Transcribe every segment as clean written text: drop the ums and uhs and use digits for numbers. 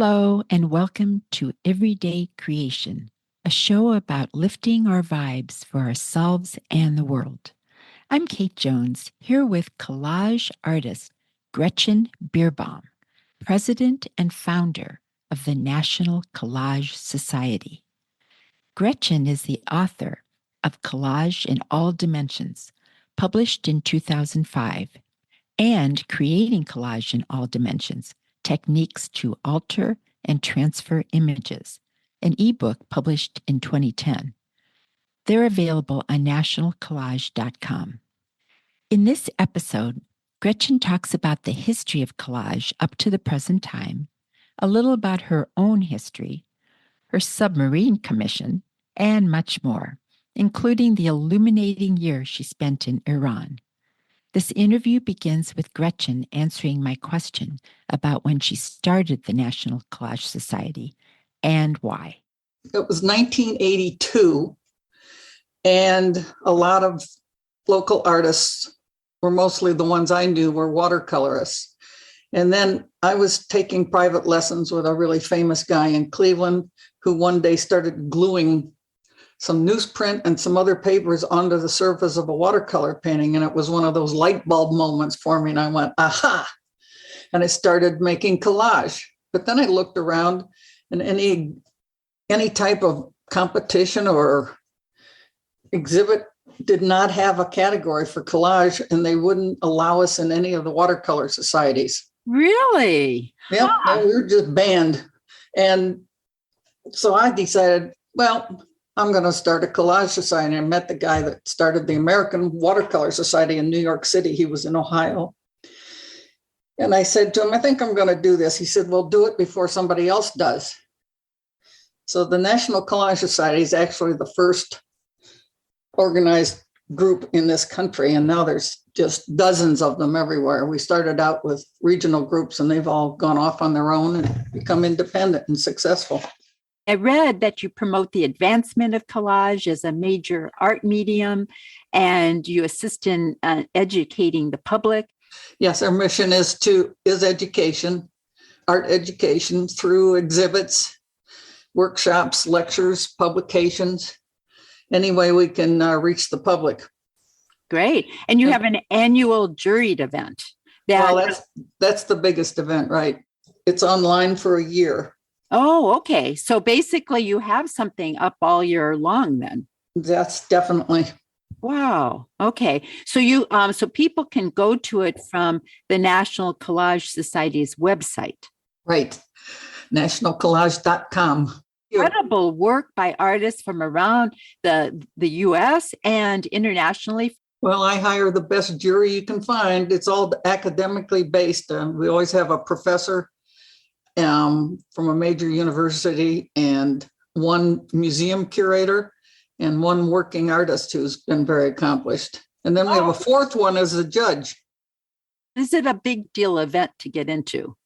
Hello, and welcome to Everyday Creation, a show about lifting our vibes for ourselves and the world. I'm Kate Jones, here with collage artist Gretchen Bierbaum, president and founder of the National Collage Society. Gretchen is the author of Collage in All Dimensions, published in 2005, and Creating Collage in All Dimensions, Techniques to Alter and Transfer Images, an ebook published in 2010. They're available on nationalcollage.com. In this episode, Gretchen talks about the history of collage up to the present time, a little about her own history, her submarine commission, and much more, including the illuminating year she spent in Iran. This interview begins with Gretchen answering my question about when she started the National Collage Society and why. It was 1982, and a lot of local artists, were mostly the ones I knew, were watercolorists. And then I was taking private lessons with a really famous guy in Cleveland who one day started gluing some newsprint and some other papers onto the surface of a watercolor painting. And it was one of those light bulb moments for me. And I went, aha. And I started making collage. But then I looked around, and any type of competition or exhibit did not have a category for collage, and they wouldn't allow us in any of the watercolor societies. Really? Yeah, we were just banned. And so I decided, well, I'm going to start a collage society. I met the guy that started the American Watercolor Society in New York City. He was in Ohio. And I said to him, I think I'm going to do this. He said, well, do it before somebody else does. So the National Collage Society is actually the first organized group in this country. And now there's just dozens of them everywhere. We started out with regional groups, and they've all gone off on their own and become independent and successful. I read that you promote the advancement of collage as a major art medium, and you assist in educating the public. Yes, our mission is education, art education through exhibits, workshops, lectures, publications, any way we can reach the public. Great. And you have an annual juried event. That's the biggest event, right? It's online for a year. Oh, okay. So basically you have something up all year long then. That's definitely. Wow. Okay. So so people can go to it from the National Collage Society's website. Right. Nationalcollage.com. Incredible work by artists from around the U.S. and internationally. Well, I hire the best jury you can find. It's all academically based. We always have a professor from a major university, and one museum curator, and one working artist who's been very accomplished. And then we have a fourth one as a judge. Is it a big deal event to get into?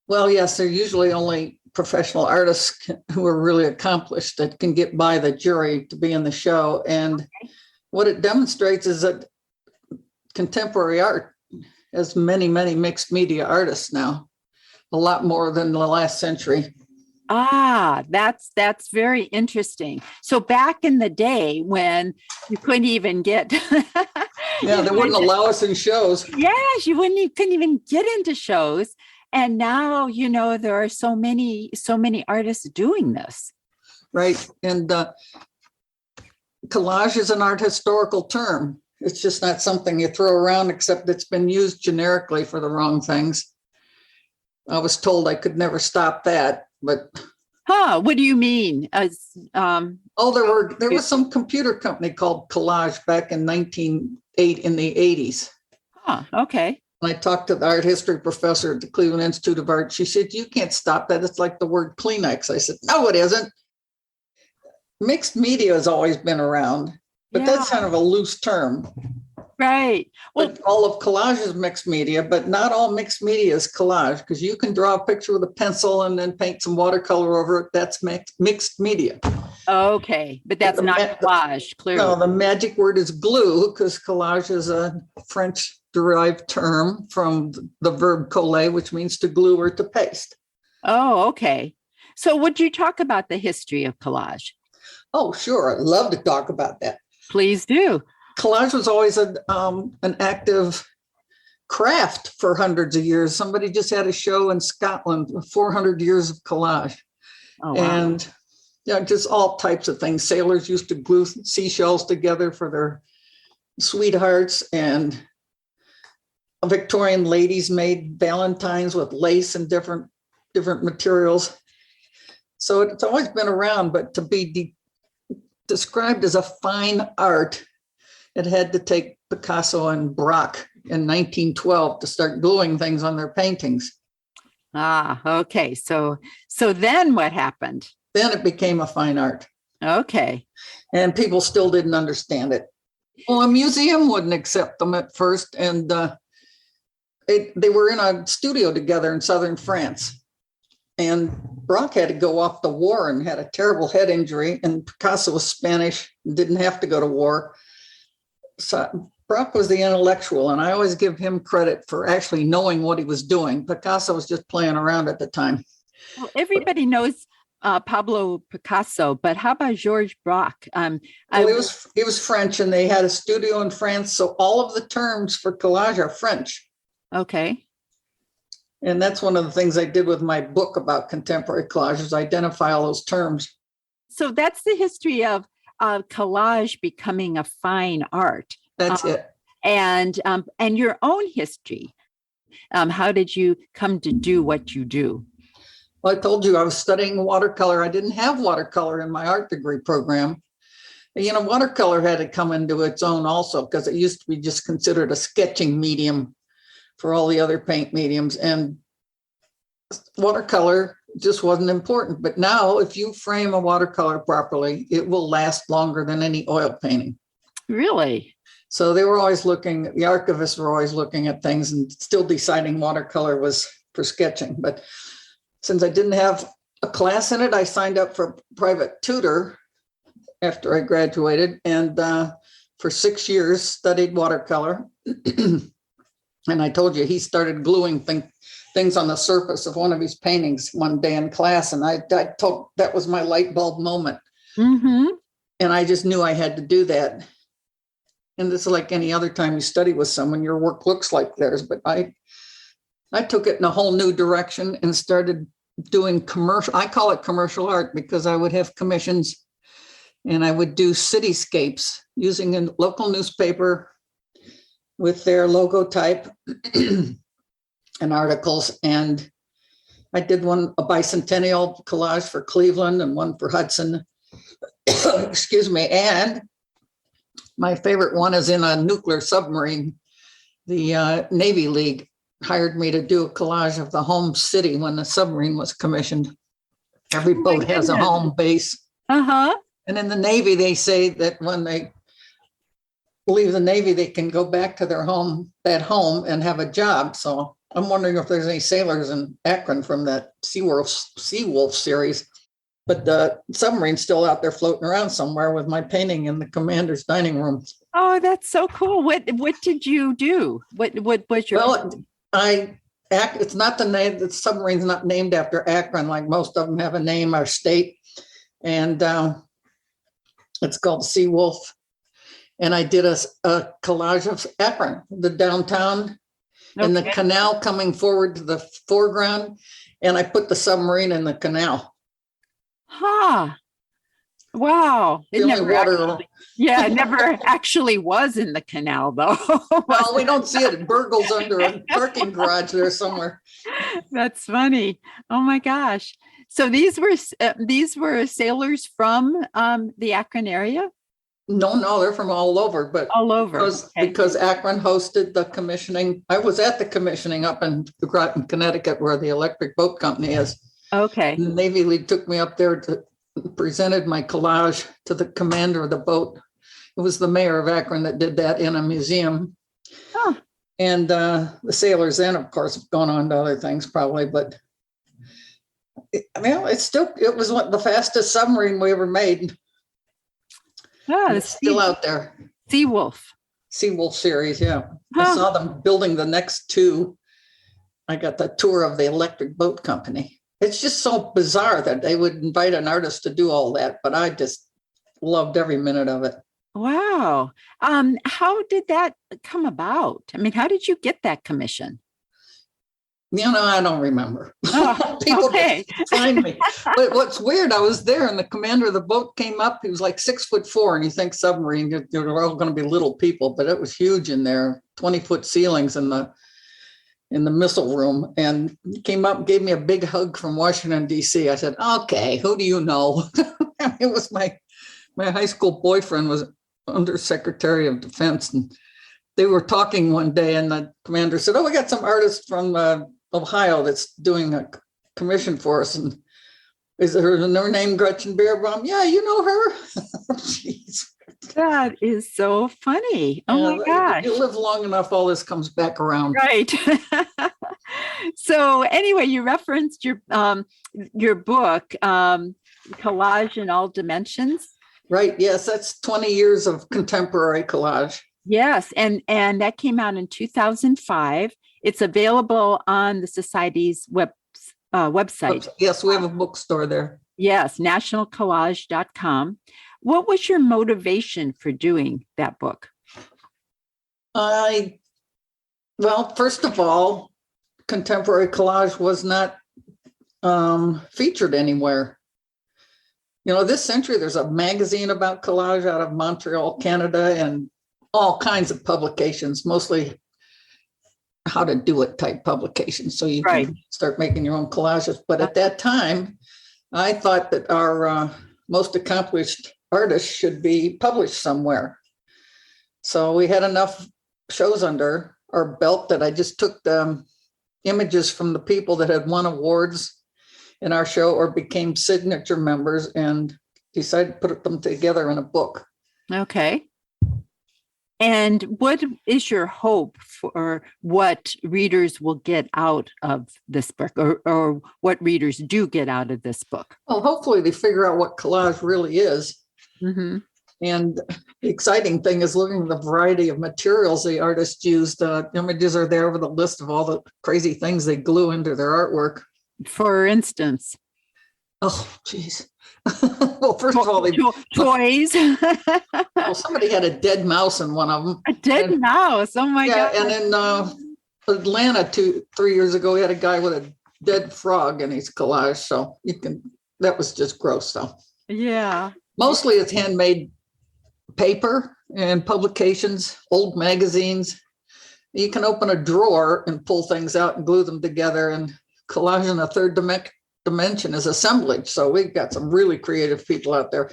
Well, yes, they're usually only professional artists who are really accomplished that can get by the jury to be in the show. And what it demonstrates is that contemporary art has many, many mixed media artists now. A lot more than the last century. That's very interesting. So back in the day when you couldn't even get they wouldn't allow us in shows. Yes, you couldn't even get into shows. And now, there are so many artists doing this. Right. And collage is an art historical term. It's just not something you throw around, except it's been used generically for the wrong things. I was told I could never stop that, but. What do you mean? There was some computer company called Collage back in 1908 in the 80s. Okay. And I talked to the art history professor at the Cleveland Institute of Art. She said, you can't stop that. It's like the word Kleenex. I said, no, it isn't. Mixed media has always been around, but that's kind of a loose term. Right. Well, but all of collage is mixed media, but not all mixed media is collage, because you can draw a picture with a pencil and then paint some watercolor over it. That's mixed media. Okay, but that's not collage, clearly. No, the magic word is glue, because collage is a French derived term from the verb coller, which means to glue or to paste. Oh, okay. So would you talk about the history of collage? Oh, sure. I'd love to talk about that. Please do. Collage was always an active craft for hundreds of years. Somebody just had a show in Scotland, 400 years of collage. Oh, wow. And just all types of things. Sailors used to glue seashells together for their sweethearts, and Victorian ladies made valentines with lace and different materials. So it's always been around, but to be described as a fine art, it had to take Picasso and Braque in 1912 to start gluing things on their paintings. Ah, okay. So then what happened? Then it became a fine art. Okay. And people still didn't understand it. Well, a museum wouldn't accept them at first. And they were in a studio together in southern France. And Braque had to go off to war and had a terrible head injury. And Picasso was Spanish and didn't have to go to war. So Braque was the intellectual, and I always give him credit for actually knowing what he was doing. Picasso was just playing around at the time. Well, everybody knows Pablo Picasso, but how about Georges Braque? He was French, and they had a studio in France, so all of the terms for collage are French. Okay. And that's one of the things I did with my book about contemporary collage, is identify all those terms. So that's the history of collage becoming a fine art. That's it. And your own history. How did you come to do what you do? Well, I told you I was studying watercolor. I didn't have watercolor in my art degree program. Watercolor had to come into its own also, because it used to be just considered a sketching medium for all the other paint mediums. And watercolor just wasn't important. But now, if you frame a watercolor properly, it will last longer than any oil painting. Really? So they were always looking, the archivists were always looking at things and still deciding watercolor was for sketching. But since I didn't have a class in it, I signed up for a private tutor after I graduated, and for 6 years studied watercolor. And I told you, he started gluing things on the surface of one of his paintings one day in class. And I told, that was my light bulb moment. Mm-hmm. And I just knew I had to do that. And this is like any other time you study with someone, your work looks like theirs. But I took it in a whole new direction and started doing commercial. I call it commercial art because I would have commissions and I would do cityscapes using a local newspaper with their logo type and articles. And I did a bicentennial collage for Cleveland and one for Hudson. Excuse me. And my favorite one is in a nuclear submarine. The Navy League hired me to do a collage of the home city when the submarine was commissioned. Every boat has a home base. Uh-huh. And in the Navy, they say that when they leave the Navy, they can go back to their home and have a job. So I'm wondering if there's any sailors in Akron from that Seawolf series. But the submarine's still out there floating around somewhere with my painting in the commander's dining room. Oh, that's so cool. What did you do? What was your... Well, it's not the name, the submarine's not named after Akron, like most of them have a name or state. And it's called Seawolf. And I did a collage of Akron, the downtown, and the canal coming forward to the foreground. And I put the submarine in the canal. Huh. Wow. It never actually was in the canal, though. Well, we don't see it. It burgles under a parking garage there somewhere. That's funny. Oh my gosh. So these were sailors from the Akron area? No, they're from all over, but all over because Akron hosted the commissioning. I was at the commissioning up in Groton, Connecticut, where the electric boat company is. Okay. And the Navy League took me up there to presented my collage to the commander of the boat. It was the mayor of Akron that did that in a museum. Huh. And the sailors then, of course, have gone on to other things probably, but it was the fastest submarine we ever made. It's still out there. Seawolf series, yeah. Huh. I saw them building the next two. I got the tour of the electric boat company. it's just so bizarre that they would invite an artist to do all that, but I just loved every minute of it. Wow. How did that come about? I mean, how did you get that commission? I don't remember. Oh, People okay. just find me. But what's weird, I was there and the commander of the boat came up. He was like 6'4", and you think submarine, you're all going to be little people, but it was huge in there, 20-foot ceilings in the missile room. And he came up and gave me a big hug from Washington, D.C. I said, okay, who do you know? It was my high school boyfriend was Undersecretary of Defense. And they were talking one day and the commander said, oh, we got some artist from Ohio that's doing a commission for us. And is her name Gretchen Bierbaum? Yeah, you know her. Jeez. That is so funny. Oh my gosh. You live long enough, all this comes back around. Right. So anyway, you referenced your book, Collage in All Dimensions. Right. Yes, that's 20 years of contemporary collage. Yes, and that came out in 2005. It's available on the Society's website. Yes, we have a bookstore there. Yes, nationalcollage.com. What was your motivation for doing that book? Well, first of all, contemporary collage was not featured anywhere. This century, there's a magazine about collage out of Montreal, Canada, and all kinds of publications, mostly how to do it type publications. So you can start making your own collages. But at that time, I thought that our most accomplished artists should be published somewhere. So we had enough shows under our belt that I just took the images from the people that had won awards in our show or became signature members and decided to put them together in a book. Okay. And what is your hope for what readers will get out of this book, or what readers do get out of this book? Well, hopefully they figure out what collage really is. Mm-hmm. And the exciting thing is looking at the variety of materials the artists use. The images are there with a list of all the crazy things they glue into their artwork. For instance. Oh, geez. Well, first of all, toys. Well, somebody had a dead mouse in one of them. A dead mouse. Oh my God. And in Atlanta 3 years ago, we had a guy with a dead frog in his collage. So that was just gross though. Yeah. Mostly it's handmade paper and publications, old magazines. You can open a drawer and pull things out and glue them together, and collage in a third dimension is assemblage. So we've got some really creative people out there.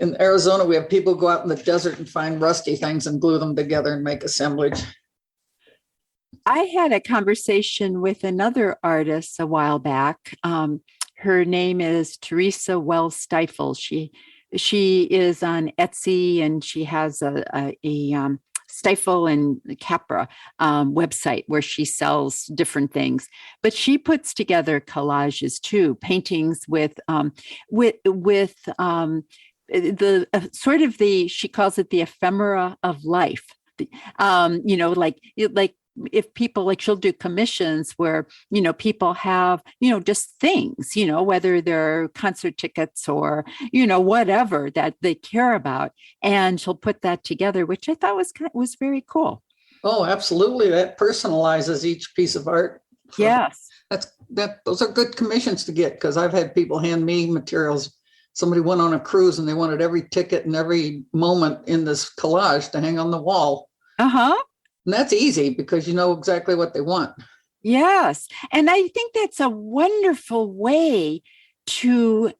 In Arizona, we have people go out in the desert and find rusty things and glue them together and make assemblage. I had a conversation with another artist a while back. Her name is Teresa Wells Stifle. She is on Etsy, and she has a Stifle and Capra website where she sells different things. But she puts together collages too, paintings with the sort of she calls it the ephemera of life. Like if people, like, she'll do commissions where, people have, just things, whether they're concert tickets or, whatever that they care about. And she'll put that together, which I thought was very cool. Oh, absolutely. That personalizes each piece of art. Yes. Those are good commissions to get, because I've had people hand me materials. Somebody went on a cruise and they wanted every ticket and every moment in this collage to hang on the wall. Uh-huh. And that's easy because you know exactly what they want. Yes. And I think that's a wonderful way to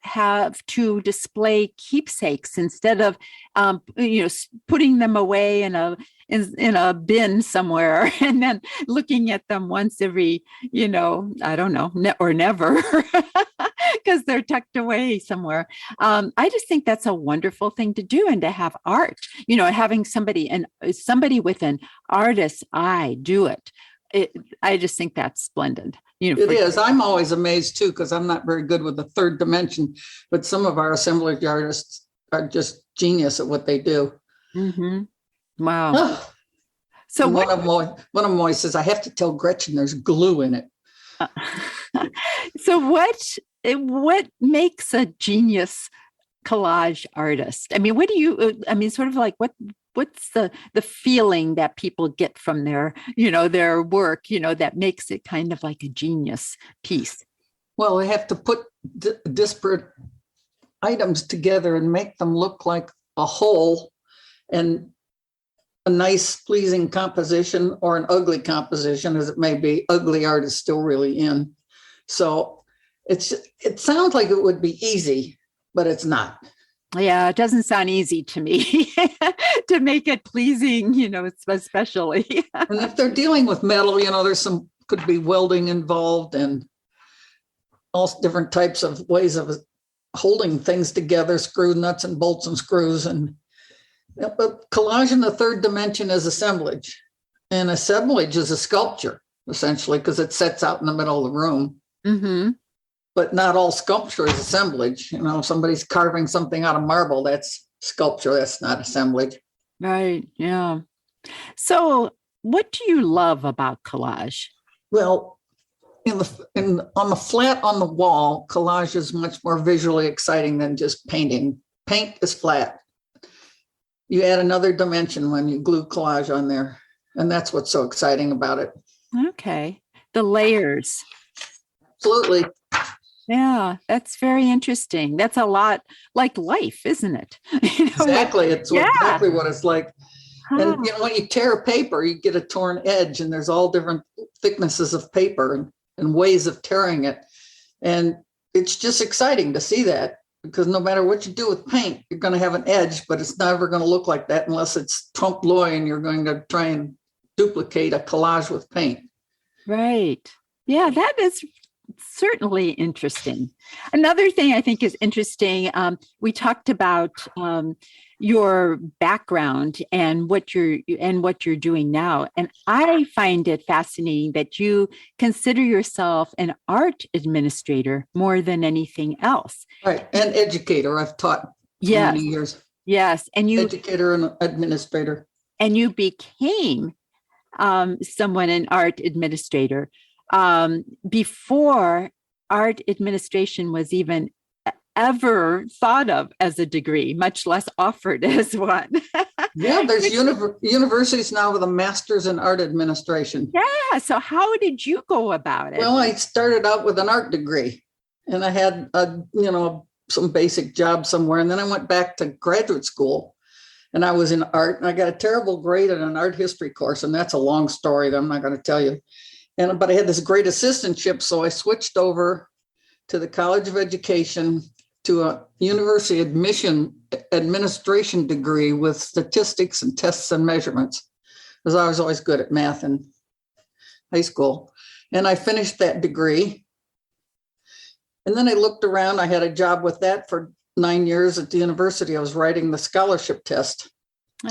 display keepsakes instead of, putting them away in a bin somewhere and then looking at them once every, I don't know, or never, because they're tucked away somewhere. I just think that's a wonderful thing to do, and to have art, having somebody with an artist's eye do it. I just think that's splendid. It is. I'm always amazed too, because I'm not very good with the third dimension, but some of our assemblage artists are just genius at what they do. Mm-hmm. Wow. So one of them always says, I have to tell Gretchen there's glue in it. So what makes a genius collage artist? I mean, what do you I mean, sort of like what's the feeling that people get from their work, that makes it kind of like a genius piece? Well, we have to put disparate items together and make them look like a whole, and a nice, pleasing composition or an ugly composition, as it may be. Ugly art is still really in. So it sounds like it would be easy, but it's not. Yeah, it doesn't sound easy to me to make it pleasing, especially. And if they're dealing with metal, there's some could be welding involved and all different types of ways of holding things together, screw nuts and bolts and screws. And but collage in the third dimension is assemblage. And assemblage is a sculpture, essentially, because it sets out in the middle of the room. Mm-hmm. But not all sculpture is assemblage. If somebody's carving something out of marble, that's sculpture, that's not assemblage. Right. Yeah. So what do you love about collage? Well, on the flat on the wall, collage is much more visually exciting than just painting. Paint is flat. You add another dimension when you glue collage on there. And that's what's so exciting about it. Okay. The layers. Absolutely. Yeah, that's very interesting. That's a lot like life, isn't it? Exactly. It's exactly what it's like. Huh. And when you tear paper, you get a torn edge, and there's all different thicknesses of paper and ways of tearing it. And it's just exciting to see that, because no matter what you do with paint, you're going to have an edge, but it's never going to look like that unless it's trompe l'oeil and you're going to try and duplicate a collage with paint. Right. Yeah, that is certainly interesting. Another thing I think is interesting, we talked about your background and what you're doing now, and I find it fascinating that you consider yourself an art administrator more than anything else. Right, and educator. I've taught for many years. Yes, and you educator and administrator, and you became an art administrator before art administration was even ever thought of as a degree, much less offered as one. Yeah, there's universities now with a master's in art administration. Yeah. So how did you go about it? Well, I started out with an art degree, and I had some basic job somewhere, and then I went back to graduate school, and I was in art, and I got a terrible grade in an art history course, and that's a long story that I'm not going to tell you. But I had this great assistantship, so I switched over to the College of Education to a university administration degree with statistics and tests and measurements, because I was always good at math in high school. And I finished that degree. And then I looked around. I had a job with that for 9 years at the university. I was writing the scholarship test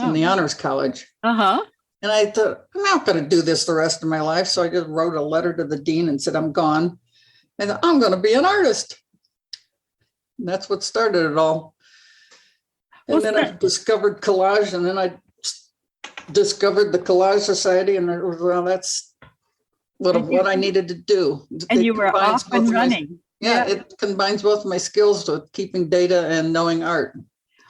in the Honors College. Uh-huh. And I thought, I'm not going to do this the rest of my life. So I just wrote a letter to the dean and said, I'm gone. And I'm going to be an artist. And that's what started it all. And then I discovered collage, and then I discovered the Collage Society, and that's what I needed to do. And you were off and running. It combines both my skills with keeping data and knowing art.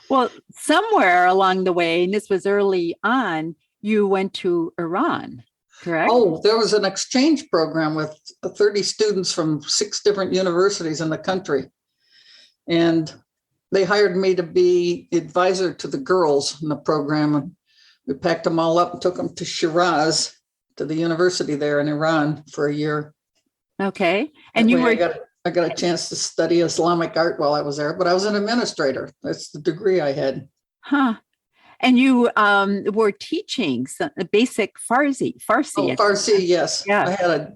Well, somewhere along the way, and this was early on, you went to Iran, correct? Oh, there was an exchange program with 30 students from 6 different universities in the country. And they hired me to be advisor to the girls in the program. And we packed them all up and took them to Shiraz, to the university there in Iran, for a year. Okay. And I got a chance to study Islamic art while I was there, but I was an administrator. That's the degree I had. Huh. And you were teaching basic Farsi. Oh, Farsi, yes. Yeah. I had a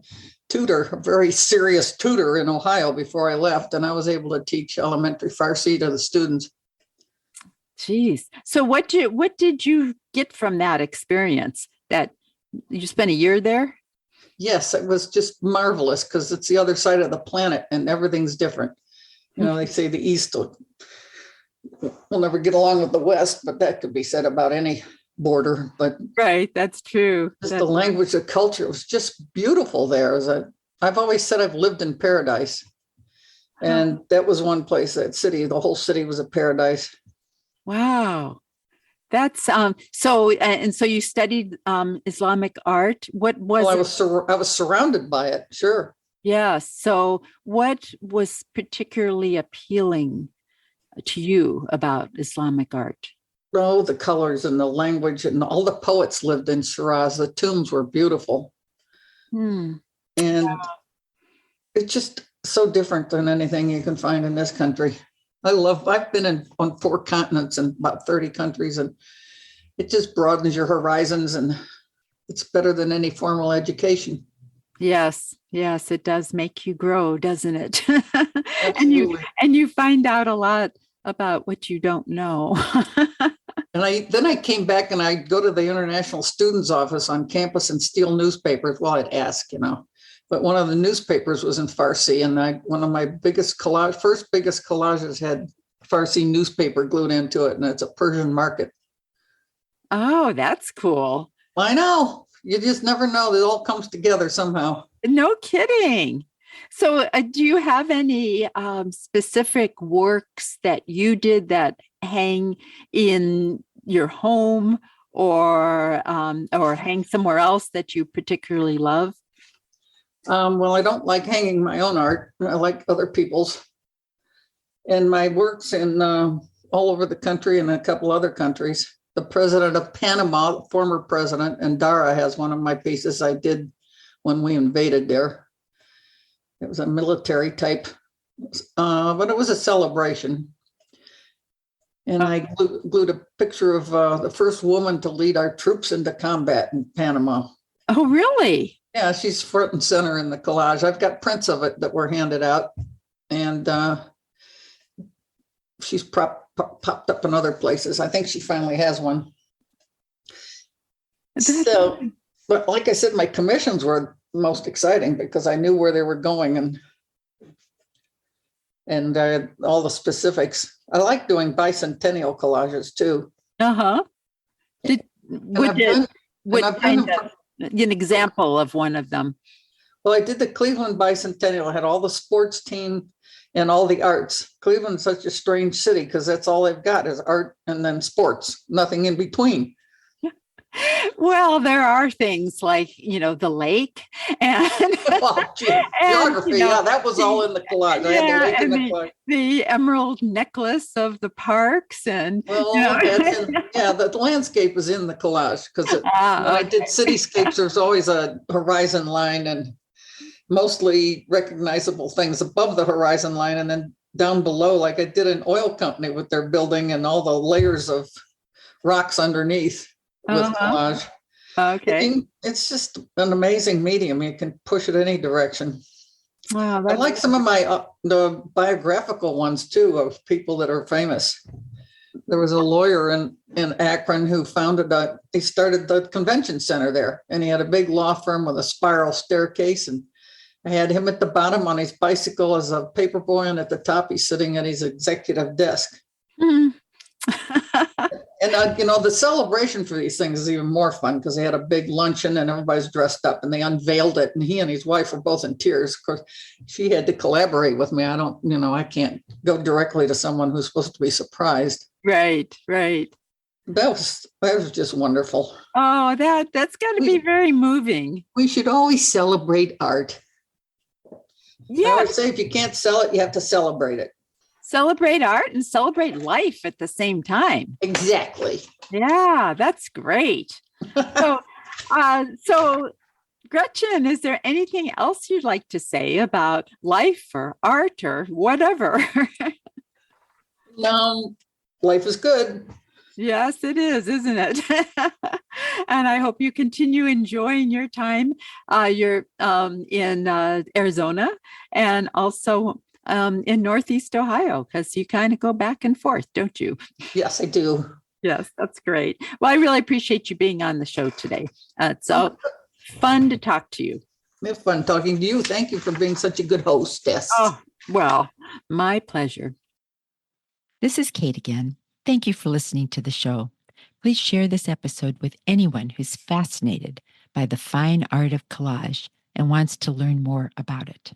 very serious tutor in Ohio before I left, and I was able to teach elementary Farsi to the students. Jeez. So what did you get from that experience? That you spent a year there? Yes, it was just marvelous, because it's the other side of the planet and everything's different. They say the East will never get along with the West, but that could be said about any border. But right, that's true. Just the language, the culture was just beautiful there. I've always said I've lived in paradise. And that was one place, that city, the whole city was a paradise. Wow. That's so you studied Islamic art. What Well, was it? I was surrounded by it, sure. Yeah. So what was particularly appealing to you about Islamic art? Oh, the colors and the language, and all the poets lived in Shiraz. The tombs were beautiful. Hmm. And it's just so different than anything you can find in this country. I've been on 4 continents and about 30 countries, and it just broadens your horizons, and it's better than any formal education. Yes, yes, it does make you grow, doesn't it? and you Absolutely. and you find out a lot about what you don't know. And I came back and I'd go to the International Students Office on campus and steal newspapers. Well, I'd ask, but one of the newspapers was in Farsi, and one of my first biggest collages had Farsi newspaper glued into it, and it's a Persian market. Oh, that's cool. I know. You just never know. It all comes together somehow. No kidding. So, do you have any specific works that you did that hang in your home or hang somewhere else that you particularly love? Well, I don't like hanging my own art. I like other people's. And my works in all over the country and a couple other countries. The president of Panama, former president, and Dara has one of my pieces I did when we invaded there. It was a military type, but it was a celebration. And I glued a picture of the first woman to lead our troops into combat in Panama. Oh, really? Yeah, she's front and center in the collage. I've got prints of it that were handed out, and she's popped up in other places. I think she finally has one. So, but like I said, my commissions were most exciting because I knew where they were going and all the specifics. I like doing bicentennial collages too. Uh-huh. An example of one of them? Well, I did the Cleveland bicentennial. I had all the sports team and all the arts. Cleveland's such a strange city because that's all they've got is art and then sports, nothing in between. Well, there are things like, the lake and, geography. Yeah, that was all in the collage. I had the lake in the collage. The emerald necklace of the parks. And the landscape is in the collage because when I did cityscapes, there's always a horizon line and mostly recognizable things above the horizon line. And then down below, like I did an oil company with their building and all the layers of rocks underneath. With collage. Okay. It's just an amazing medium. You can push it any direction. Wow, I like some of my the biographical ones too of people that are famous. There was a lawyer in Akron who he started the convention center there, and he had a big law firm with a spiral staircase, and I had him at the bottom on his bicycle as a paper boy, and at the top he's sitting at his executive desk. Mm. And the celebration for these things is even more fun because they had a big luncheon and everybody's dressed up and they unveiled it. And he and his wife were both in tears. Of course, she had to collaborate with me. I can't go directly to someone who's supposed to be surprised. Right. That was just wonderful. Oh, that's got to be very moving. We should always celebrate art. Yeah. I always say if you can't sell it, you have to celebrate it. Celebrate art and celebrate life at the same time. Exactly. Yeah, that's great. So, Gretchen, is there anything else you'd like to say about life or art or whatever? No, life is good. Yes, it is, isn't it? And I hope you continue enjoying your time. You're in Arizona and also in Northeast Ohio, because you kind of go back and forth, don't you? Yes, I do. Yes, that's great. Well, I really appreciate you being on the show today. It's so fun to talk to you. It's fun talking to you. Thank you for being such a good hostess. Oh, well, my pleasure. This is Kate again. Thank you for listening to the show. Please share this episode with anyone who's fascinated by the fine art of collage and wants to learn more about it.